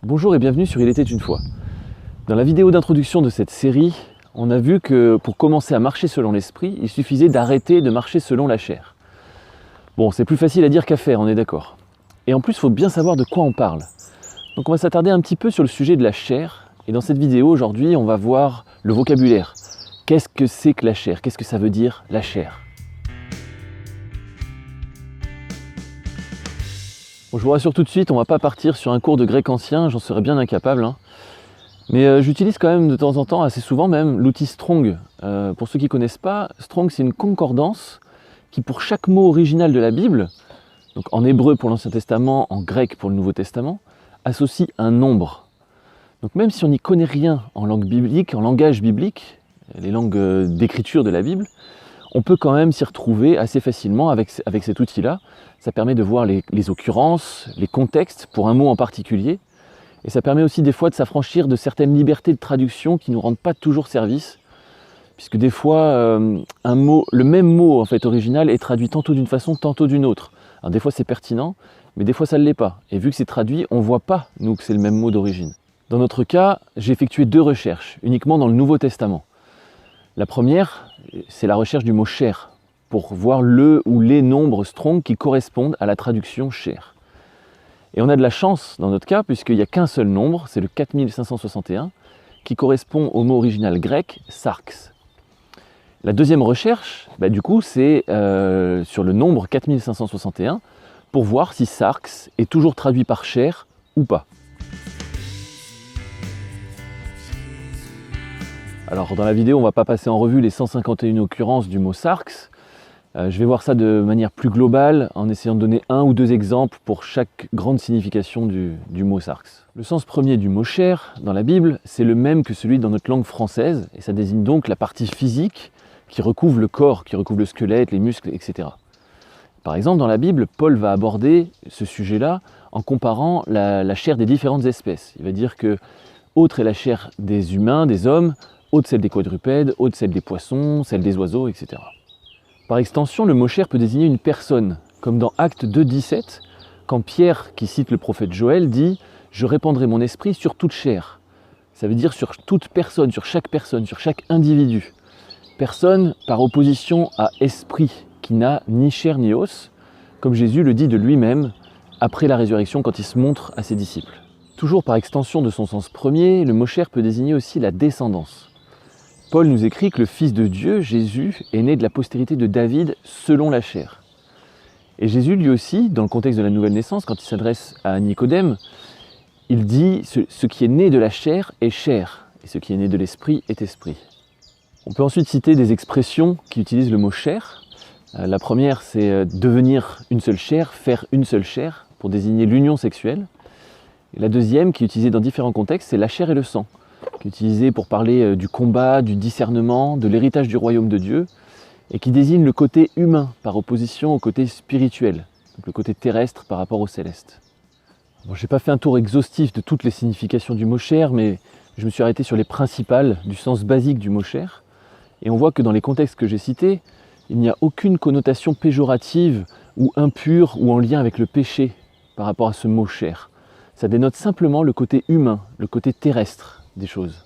Bonjour et bienvenue sur Il était une fois. Dans la vidéo d'introduction de cette série, on a vu que pour commencer à marcher selon l'esprit, il suffisait d'arrêter de marcher selon la chair. Bon, c'est plus facile à dire qu'à faire, on est d'accord. Et en plus, il faut bien savoir de quoi on parle. Donc on va s'attarder un petit peu sur le sujet de la chair. Et dans cette vidéo, aujourd'hui, on va voir le vocabulaire. Qu'est-ce que c'est que la chair? Qu'est-ce que ça veut dire, la chair? Bon, je vous rassure tout de suite, on ne va pas partir sur un cours de grec ancien, j'en serais bien incapable. Mais j'utilise quand même de temps en temps, assez souvent même, l'outil Strong. Pour ceux qui ne connaissent pas, Strong c'est une concordance qui pour chaque mot original de la Bible, donc en hébreu pour l'Ancien Testament, en grec pour le Nouveau Testament, associe un nombre. Donc même si on n'y connaît rien en langue biblique, en langage biblique, les langues d'écriture de la Bible, on peut quand même s'y retrouver assez facilement avec cet outil-là. Ça permet de voir les occurrences, les contextes pour un mot en particulier. Et ça permet aussi des fois de s'affranchir de certaines libertés de traduction qui ne nous rendent pas toujours service. Puisque des fois, le même mot en fait, original est traduit tantôt d'une façon, tantôt d'une autre. Alors des fois c'est pertinent, mais des fois ça ne l'est pas. Et vu que c'est traduit, on ne voit pas, nous, que c'est le même mot d'origine. Dans notre cas, j'ai effectué 2 recherches, uniquement dans le Nouveau Testament. La première, c'est la recherche du mot chair, pour voir le ou les nombres Strong qui correspondent à la traduction chair. Et on a de la chance dans notre cas, puisqu'il n'y a qu'un seul nombre, c'est le 4561, qui correspond au mot original grec, sarx. La deuxième recherche, du coup, c'est sur le nombre 4561, pour voir si sarx est toujours traduit par chair ou pas. Alors dans la vidéo, on ne va pas passer en revue les 151 occurrences du mot sarx. Je vais voir ça de manière plus globale, en essayant de donner 1 ou 2 exemples pour chaque grande signification du mot sarx. Le sens premier du mot chair dans la Bible, c'est le même que celui dans notre langue française, et ça désigne donc la partie physique qui recouvre le corps, qui recouvre le squelette, les muscles, etc. Par exemple, dans la Bible, Paul va aborder ce sujet-là en comparant la chair des différentes espèces. Il va dire que autre est la chair des humains, des hommes, autre celle des quadrupèdes, autre celle des poissons, celle des oiseaux, etc. Par extension, le mot chair peut désigner une personne, comme dans Actes 2,17, quand Pierre, qui cite le prophète Joël, dit « Je répandrai mon esprit sur toute chair ». Ça veut dire sur toute personne, sur chaque individu. Personne par opposition à esprit, qui n'a ni chair ni os, comme Jésus le dit de lui-même après la résurrection quand il se montre à ses disciples. Toujours par extension de son sens premier, le mot chair peut désigner aussi la descendance. Paul nous écrit que le Fils de Dieu, Jésus, est né de la postérité de David selon la chair. Et Jésus, lui aussi, dans le contexte de la nouvelle naissance, quand il s'adresse à Nicodème, il dit « Ce qui est né de la chair est chair, et ce qui est né de l'esprit est esprit ». On peut ensuite citer des expressions qui utilisent le mot « chair ». La première, c'est « devenir une seule chair »,« faire une seule chair », pour désigner l'union sexuelle. Et la deuxième, qui est utilisée dans différents contextes, c'est « la chair et le sang », qui est utilisé pour parler du combat, du discernement, de l'héritage du royaume de Dieu, et qui désigne le côté humain par opposition au côté spirituel, donc le côté terrestre par rapport au céleste. Bon, je n'ai pas fait un tour exhaustif de toutes les significations du mot chair, mais je me suis arrêté sur les principales du sens basique du mot chair, et on voit que dans les contextes que j'ai cités, il n'y a aucune connotation péjorative ou impure ou en lien avec le péché par rapport à ce mot chair. Ça dénote simplement le côté humain, le côté terrestre des choses.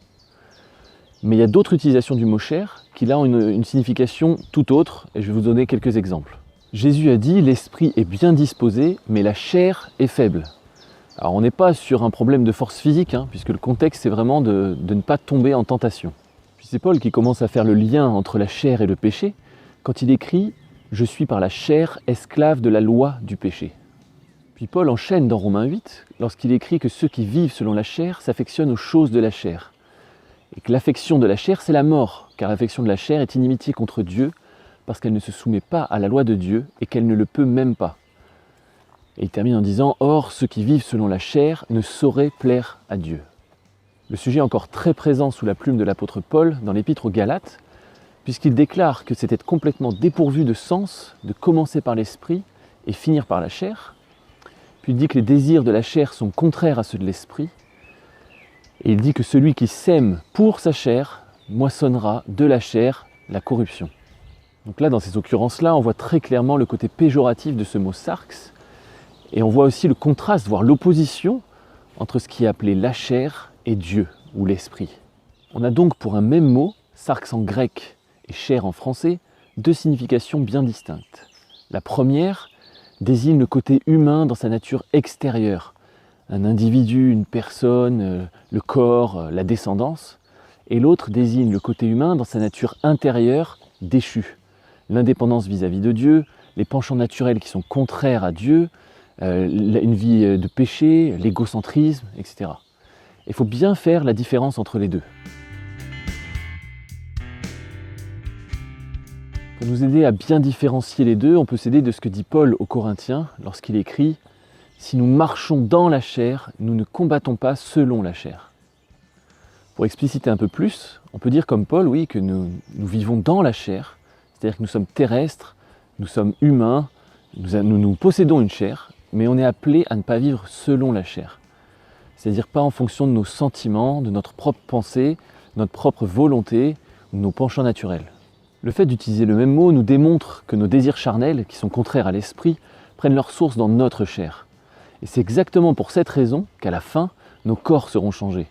Mais il y a d'autres utilisations du mot chair qui là ont une signification tout autre, et je vais vous donner quelques exemples. Jésus a dit « l'esprit est bien disposé, mais la chair est faible ». Alors on n'est pas sur un problème de force physique, puisque le contexte c'est vraiment de ne pas tomber en tentation. Puis c'est Paul qui commence à faire le lien entre la chair et le péché, quand il écrit « je suis par la chair esclave de la loi du péché ». Puis Paul enchaîne dans Romains 8, lorsqu'il écrit que ceux qui vivent selon la chair s'affectionnent aux choses de la chair. Et que l'affection de la chair, c'est la mort, car l'affection de la chair est inimitié contre Dieu, parce qu'elle ne se soumet pas à la loi de Dieu et qu'elle ne le peut même pas. Et il termine en disant « Or, ceux qui vivent selon la chair ne sauraient plaire à Dieu ». Le sujet est encore très présent sous la plume de l'apôtre Paul dans l'épître aux Galates, puisqu'il déclare que c'est être complètement dépourvu de sens de commencer par l'esprit et finir par la chair. Puis il dit que les désirs de la chair sont contraires à ceux de l'esprit. Et il dit que celui qui sème pour sa chair moissonnera de la chair la corruption. Donc là, dans ces occurrences-là, on voit très clairement le côté péjoratif de ce mot sarx. Et on voit aussi le contraste, voire l'opposition entre ce qui est appelé la chair et Dieu, ou l'esprit. On a donc pour un même mot, sarx en grec et chair en français, deux significations bien distinctes. La première désigne le côté humain dans sa nature extérieure, un individu, une personne, le corps, la descendance, et l'autre désigne le côté humain dans sa nature intérieure déchue, l'indépendance vis-à-vis de Dieu, les penchants naturels qui sont contraires à Dieu, une vie de péché, l'égocentrisme, etc. Il faut bien faire la différence entre les deux. Pour nous aider à bien différencier les deux, on peut s'aider de ce que dit Paul aux Corinthiens lorsqu'il écrit « Si nous marchons dans la chair, nous ne combattons pas selon la chair ». Pour expliciter un peu plus, on peut dire comme Paul, oui, que nous vivons dans la chair, c'est-à-dire que nous sommes terrestres, nous sommes humains, nous possédons une chair, mais on est appelé à ne pas vivre selon la chair. C'est-à-dire pas en fonction de nos sentiments, de notre propre pensée, notre propre volonté ou de nos penchants naturels. Le fait d'utiliser le même mot nous démontre que nos désirs charnels, qui sont contraires à l'esprit, prennent leur source dans notre chair. Et c'est exactement pour cette raison qu'à la fin, nos corps seront changés.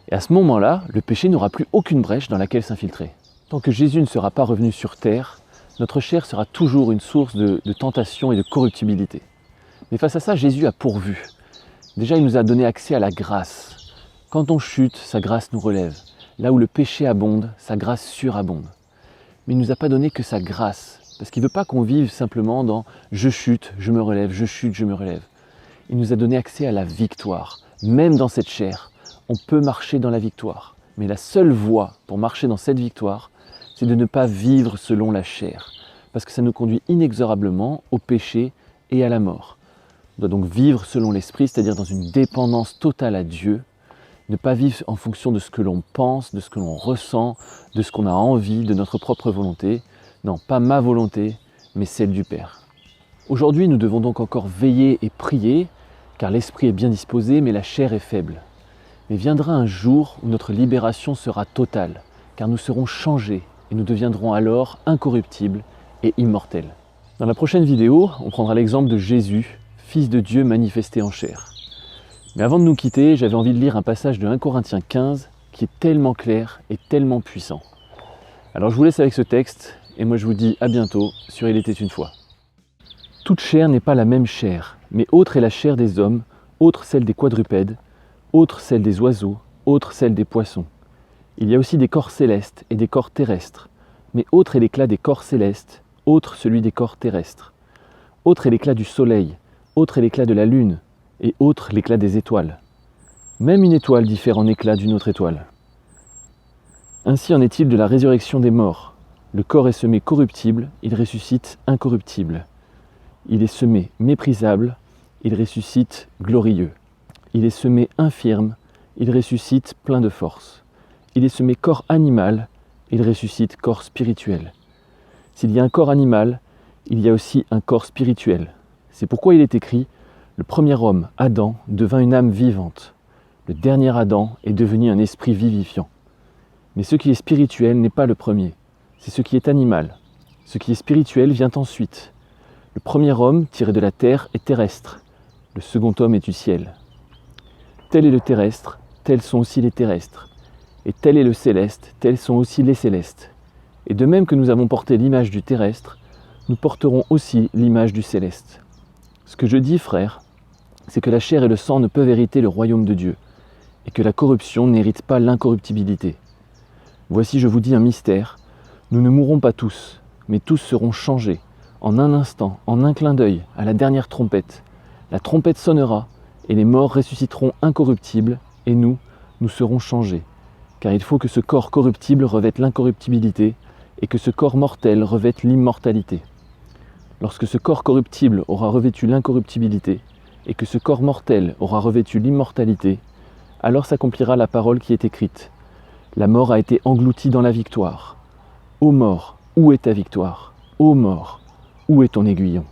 Et à ce moment-là, le péché n'aura plus aucune brèche dans laquelle s'infiltrer. Tant que Jésus ne sera pas revenu sur terre, notre chair sera toujours une source de tentation et de corruptibilité. Mais face à ça, Jésus a pourvu. Déjà, il nous a donné accès à la grâce. Quand on chute, sa grâce nous relève. Là où le péché abonde, sa grâce surabonde. Mais il ne nous a pas donné que sa grâce, parce qu'il ne veut pas qu'on vive simplement dans « je chute, je me relève, je chute, je me relève ». Il nous a donné accès à la victoire. Même dans cette chair, on peut marcher dans la victoire. Mais la seule voie pour marcher dans cette victoire, c'est de ne pas vivre selon la chair, parce que ça nous conduit inexorablement au péché et à la mort. On doit donc vivre selon l'esprit, c'est-à-dire dans une dépendance totale à Dieu, ne pas vivre en fonction de ce que l'on pense, de ce que l'on ressent, de ce qu'on a envie, de notre propre volonté. Non, pas ma volonté, mais celle du Père. Aujourd'hui, nous devons donc encore veiller et prier, car l'esprit est bien disposé, mais la chair est faible. Mais viendra un jour où notre libération sera totale, car nous serons changés et nous deviendrons alors incorruptibles et immortels. Dans la prochaine vidéo, on prendra l'exemple de Jésus, Fils de Dieu manifesté en chair. Mais avant de nous quitter, j'avais envie de lire un passage de 1 Corinthiens 15 qui est tellement clair et tellement puissant. Alors je vous laisse avec ce texte et moi je vous dis à bientôt sur Il était une fois. Toute chair n'est pas la même chair, mais autre est la chair des hommes, autre celle des quadrupèdes, autre celle des oiseaux, autre celle des poissons. Il y a aussi des corps célestes et des corps terrestres, mais autre est l'éclat des corps célestes, autre celui des corps terrestres. Autre est l'éclat du soleil, autre est l'éclat de la lune, et autre l'éclat des étoiles. Même une étoile diffère en éclat d'une autre étoile. Ainsi en est-il de la résurrection des morts. Le corps est semé corruptible, il ressuscite incorruptible. Il est semé méprisable, il ressuscite glorieux. Il est semé infirme, il ressuscite plein de force. Il est semé corps animal, il ressuscite corps spirituel. S'il y a un corps animal, il y a aussi un corps spirituel. C'est pourquoi il est écrit « Le premier homme, Adam, devint une âme vivante. Le dernier Adam est devenu un esprit vivifiant. » Mais ce qui est spirituel n'est pas le premier, c'est ce qui est animal. Ce qui est spirituel vient ensuite. Le premier homme, tiré de la terre, est terrestre. Le second homme est du ciel. Tel est le terrestre, tels sont aussi les terrestres. Et tel est le céleste, tels sont aussi les célestes. Et de même que nous avons porté l'image du terrestre, nous porterons aussi l'image du céleste. Ce que je dis, frères, c'est que la chair et le sang ne peuvent hériter le royaume de Dieu, et que la corruption n'hérite pas l'incorruptibilité. Voici, je vous dis un mystère, nous ne mourrons pas tous, mais tous seront changés, en un instant, en un clin d'œil, à la dernière trompette. La trompette sonnera, et les morts ressusciteront incorruptibles, et nous serons changés. Car il faut que ce corps corruptible revête l'incorruptibilité, et que ce corps mortel revête l'immortalité. Lorsque ce corps corruptible aura revêtu l'incorruptibilité, et que ce corps mortel aura revêtu l'immortalité, alors s'accomplira la parole qui est écrite. La mort a été engloutie dans la victoire. Ô mort, où est ta victoire? Ô mort, où est ton aiguillon?